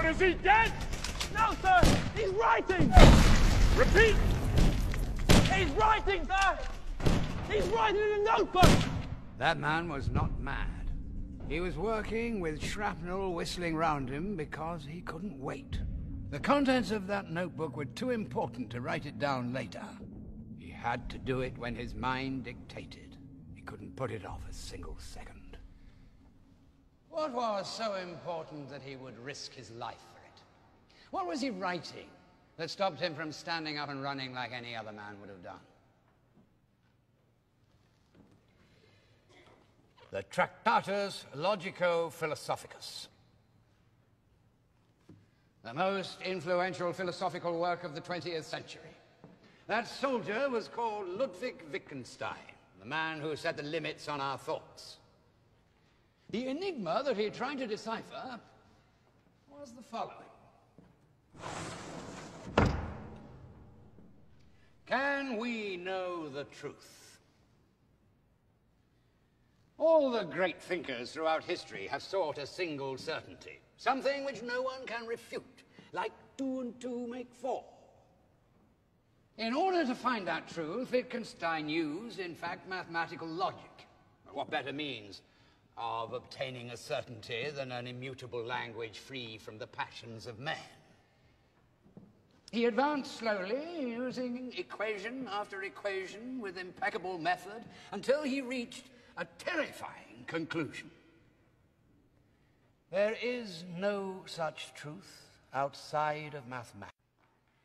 Is he dead? No, sir! He's writing! Repeat! He's writing, sir! He's writing in a notebook! That man was not mad. He was working with shrapnel whistling round him because he couldn't wait. The contents of that notebook were too important to write it down later. He had to do it when his mind dictated. He couldn't put it off a single second. What was so important that he would risk his life for it? What was he writing that stopped him from standing up and running like any other man would have done? The Tractatus Logico-Philosophicus. The most influential philosophical work of the 20th century. That soldier was called Ludwig Wittgenstein, the man who set the limits on our thoughts. The enigma that he tried to decipher was the following. Can we know the truth? All the great thinkers throughout history have sought a single certainty, something which no one can refute, like 2 and 2 make 4. In order to find that truth, Wittgenstein used, in fact, mathematical logic. What better means of obtaining a certainty than an immutable language free from the passions of man? He advanced slowly, using equation after equation with impeccable method, until he reached a terrifying conclusion. There is no such truth outside of mathematics.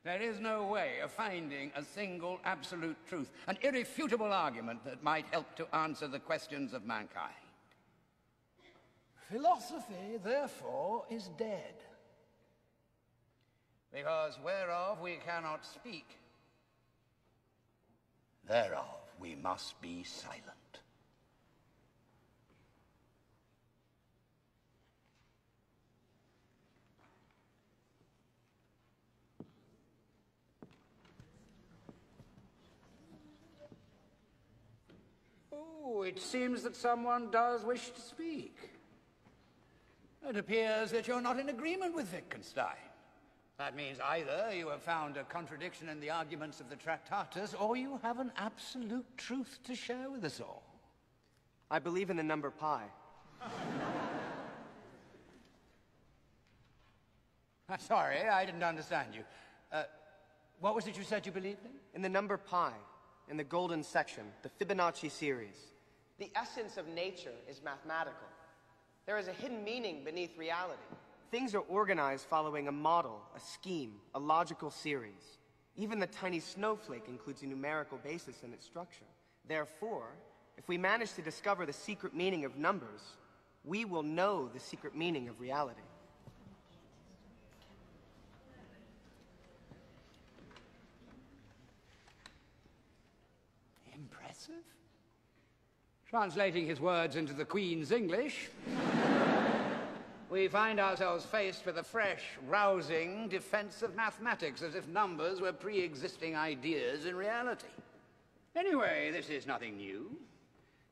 There is no way of finding a single absolute truth, an irrefutable argument that might help to answer the questions of mankind. Philosophy, therefore, is dead, because whereof we cannot speak, thereof we must be silent. Oh, it seems that someone does wish to speak. It appears that you're not in agreement with Wittgenstein. That means either you have found a contradiction in the arguments of the Tractatus, or you have an absolute truth to share with us all. I believe in the number pi. Sorry, I didn't understand you. What was it you said you believed in? In the number pi, in the golden section, the Fibonacci series. The essence of nature is mathematical. There is a hidden meaning beneath reality. Things are organized following a model, a scheme, a logical series. Even the tiny snowflake includes a numerical basis in its structure. Therefore, if we manage to discover the secret meaning of numbers, we will know the secret meaning of reality. Impressive. Translating his words into the Queen's English, we find ourselves faced with a fresh, rousing defense of mathematics, as if numbers were pre-existing ideas in reality. Anyway, this is nothing new.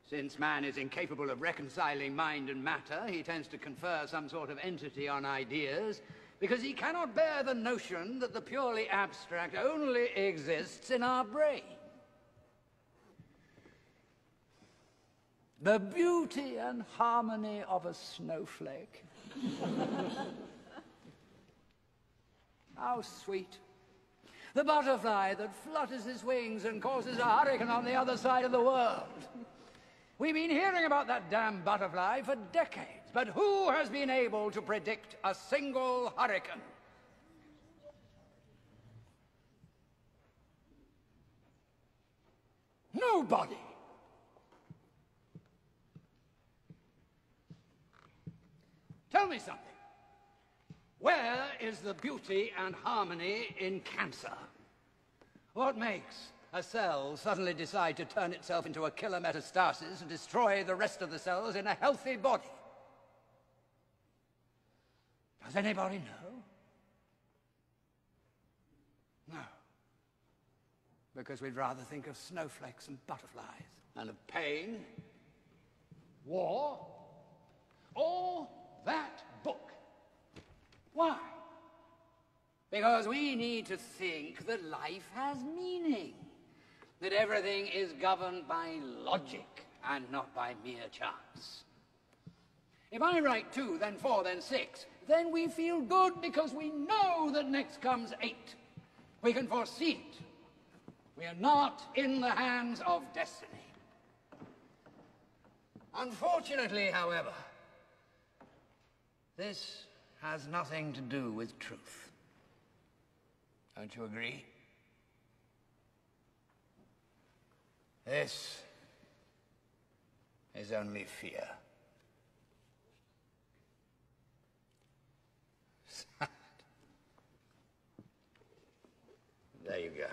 Since man is incapable of reconciling mind and matter, he tends to confer some sort of entity on ideas, because he cannot bear the notion that the purely abstract only exists in our brain. The beauty and harmony of a snowflake. How sweet. The butterfly that flutters his wings and causes a hurricane on the other side of the world. We've been hearing about that damn butterfly for decades, but who has been able to predict a single hurricane? Nobody. Tell me something. Where is the beauty and harmony in cancer? What makes a cell suddenly decide to turn itself into a killer metastasis and destroy the rest of the cells in a healthy body? Does anybody know? No. Because we'd rather think of snowflakes and butterflies, and of pain, war, or that book. Why? Because we need to think that life has meaning, that everything is governed by logic and not by mere chance. If I write 2, then 4, then 6, then we feel good because we know that next comes 8. We can foresee it. We are not in the hands of destiny. Unfortunately, however, this has nothing to do with truth. Don't you agree? This is only fear. There you go.